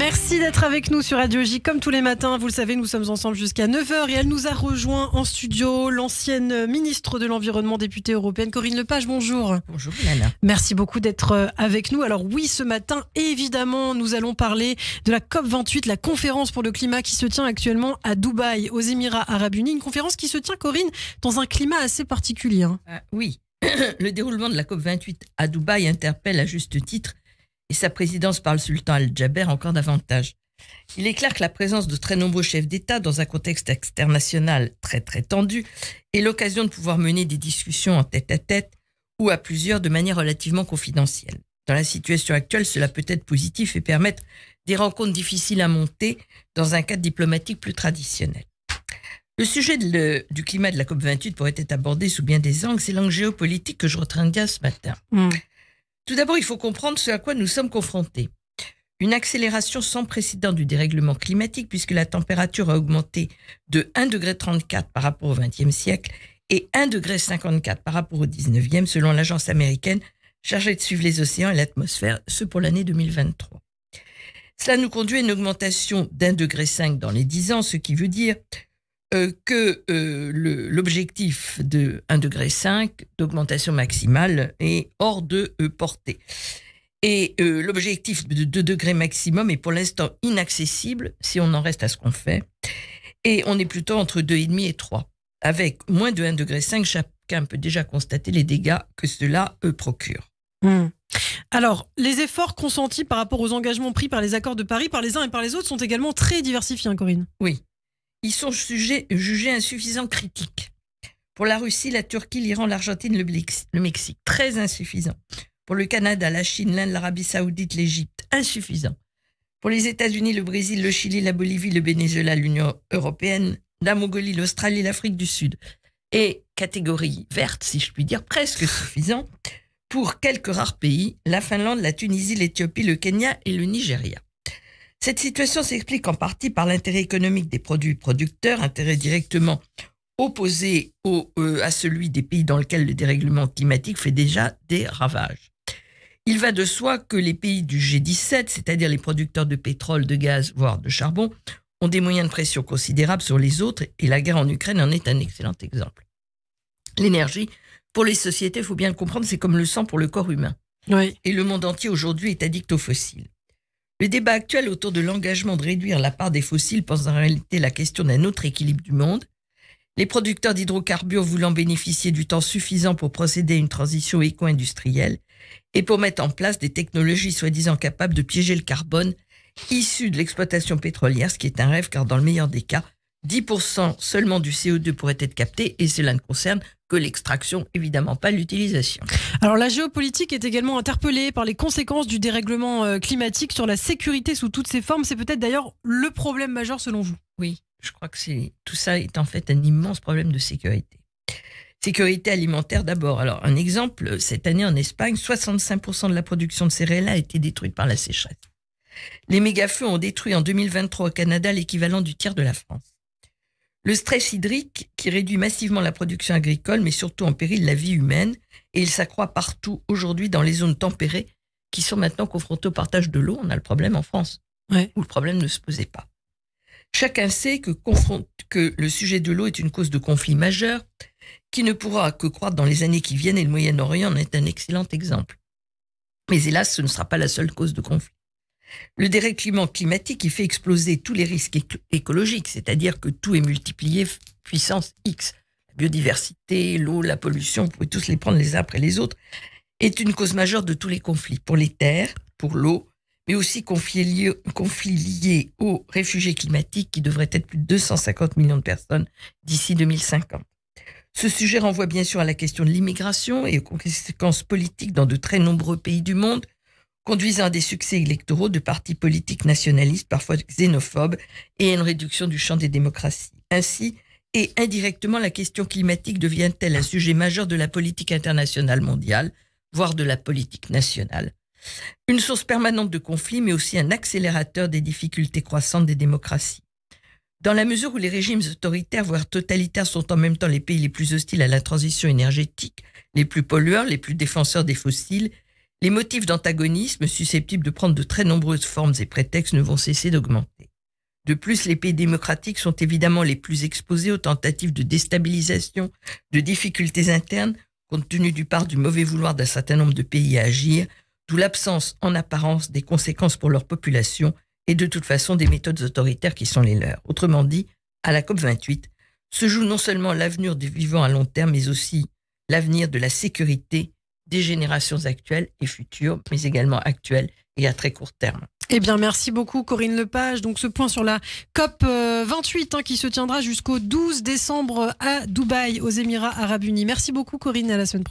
Merci d'être avec nous sur Radio J. Comme tous les matins, vous le savez, nous sommes ensemble jusqu'à 9h et elle nous a rejoint en studio, l'ancienne ministre de l'Environnement, députée européenne, Corinne Lepage. Bonjour. Bonjour Lana. Merci beaucoup d'être avec nous. Alors oui, ce matin, évidemment, nous allons parler de la COP28, la conférence pour le climat qui se tient actuellement à Dubaï, aux Émirats Arabes Unis. Une conférence qui se tient, Corinne, dans un climat assez particulier. Oui, le déroulement de la COP28 à Dubaï interpelle à juste titre et sa présidence par le sultan Al-Jaber encore davantage. Il est clair que la présence de très nombreux chefs d'État dans un contexte international très tendu est l'occasion de pouvoir mener des discussions en tête-à-tête ou à plusieurs de manière relativement confidentielle. Dans la situation actuelle, cela peut être positif et permettre des rencontres difficiles à monter dans un cadre diplomatique plus traditionnel. Le sujet du climat de la COP28 pourrait être abordé sous bien des angles. C'est l'angle géopolitique que je retiendrai ce matin. Tout d'abord, il faut comprendre ce à quoi nous sommes confrontés. Une accélération sans précédent du dérèglement climatique puisque la température a augmenté de 1,34 degré par rapport au XXe siècle et 1,54 degré par rapport au XIXe selon l'agence américaine chargée de suivre les océans et l'atmosphère, ce pour l'année 2023. Cela nous conduit à une augmentation d'1,5 degré dans les 10 ans, ce qui veut dire que l'objectif de 1,5 degré d'augmentation maximale est hors de portée. Et l'objectif de 2 degrés maximum est pour l'instant inaccessible si on en reste à ce qu'on fait. Et on est plutôt entre 2,5 et 3. Avec moins de 1,5 degré, chacun peut déjà constater les dégâts que cela procure. Alors, les efforts consentis par rapport aux engagements pris par les accords de Paris, par les uns et par les autres, sont également très diversifiés, Corinne. Oui. Ils sont jugés insuffisants critiques. Pour la Russie, la Turquie, l'Iran, l'Argentine, le Mexique, très insuffisants. Pour le Canada, la Chine, l'Inde, l'Arabie Saoudite, l'Égypte, insuffisants. Pour les États-Unis, le Brésil, le Chili, la Bolivie, le Venezuela, l'Union européenne, la Mongolie, l'Australie, l'Afrique du Sud. Et catégorie verte, si je puis dire, presque suffisant pour quelques rares pays, la Finlande, la Tunisie, l'Éthiopie, le Kenya et le Nigeria. Cette situation s'explique en partie par l'intérêt économique des produits producteurs, intérêt directement opposé à celui des pays dans lesquels le dérèglement climatique fait déjà des ravages. Il va de soi que les pays du G17, c'est-à-dire les producteurs de pétrole, de gaz, voire de charbon, ont des moyens de pression considérables sur les autres et la guerre en Ukraine en est un excellent exemple. L'énergie, pour les sociétés, il faut bien le comprendre, c'est comme le sang pour le corps humain. Oui. Et le monde entier aujourd'hui est addict aux fossiles. Le débat actuel autour de l'engagement de réduire la part des fossiles pose en réalité la question d'un autre équilibre du monde. Les producteurs d'hydrocarbures voulant bénéficier du temps suffisant pour procéder à une transition éco-industrielle et pour mettre en place des technologies soi-disant capables de piéger le carbone issu de l'exploitation pétrolière, ce qui est un rêve car dans le meilleur des cas, 10% seulement du CO2 pourrait être capté et cela ne concerne que l'extraction, évidemment pas l'utilisation. Alors la géopolitique est également interpellée par les conséquences du dérèglement climatique sur la sécurité sous toutes ses formes. C'est peut-être d'ailleurs le problème majeur selon vous. Oui, je crois que tout ça est en fait un immense problème de sécurité. Sécurité alimentaire d'abord. Alors un exemple, cette année en Espagne, 65% de la production de céréales a été détruite par la sécheresse. Les méga-feux ont détruit en 2023 au Canada l'équivalent du tiers de la France. Le stress hydrique qui réduit massivement la production agricole, mais surtout en péril la vie humaine, et il s'accroît partout aujourd'hui dans les zones tempérées qui sont maintenant confrontées au partage de l'eau. On a le problème en France, où le problème ne se posait pas. Chacun sait que le sujet de l'eau est une cause de conflit majeur qui ne pourra que croître dans les années qui viennent et le Moyen-Orient en est un excellent exemple. Mais hélas, ce ne sera pas la seule cause de conflit. Le dérèglement climatique qui fait exploser tous les risques écologiques, c'est-à-dire que tout est multiplié puissance X. La biodiversité, l'eau, la pollution, vous pouvez tous les prendre les uns après les autres, est une cause majeure de tous les conflits, pour les terres, pour l'eau, mais aussi conflits liés aux réfugiés climatiques qui devraient être plus de 250 millions de personnes d'ici 2050. Ce sujet renvoie bien sûr à la question de l'immigration et aux conséquences politiques dans de très nombreux pays du monde, conduisant à des succès électoraux de partis politiques nationalistes, parfois xénophobes, et à une réduction du champ des démocraties. Ainsi, et indirectement, la question climatique devient-elle un sujet majeur de la politique internationale mondiale, voire de la politique nationale. Une source permanente de conflits, mais aussi un accélérateur des difficultés croissantes des démocraties. Dans la mesure où les régimes autoritaires, voire totalitaires, sont en même temps les pays les plus hostiles à la transition énergétique, les plus pollueurs, les plus défenseurs des fossiles, les motifs d'antagonisme susceptibles de prendre de très nombreuses formes et prétextes ne vont cesser d'augmenter. De plus, les pays démocratiques sont évidemment les plus exposés aux tentatives de déstabilisation, de difficultés internes, compte tenu du mauvais vouloir d'un certain nombre de pays à agir, d'où l'absence en apparence des conséquences pour leur population et de toute façon des méthodes autoritaires qui sont les leurs. Autrement dit, à la COP28 se joue non seulement l'avenir des vivants à long terme, mais aussi l'avenir de la sécurité des générations actuelles et futures, mais également actuelles et à très court terme. Eh bien, merci beaucoup Corinne Lepage. Donc, ce point sur la COP 28 qui se tiendra jusqu'au 12 décembre à Dubaï, aux Émirats Arabes Unis. Merci beaucoup Corinne et à la semaine prochaine.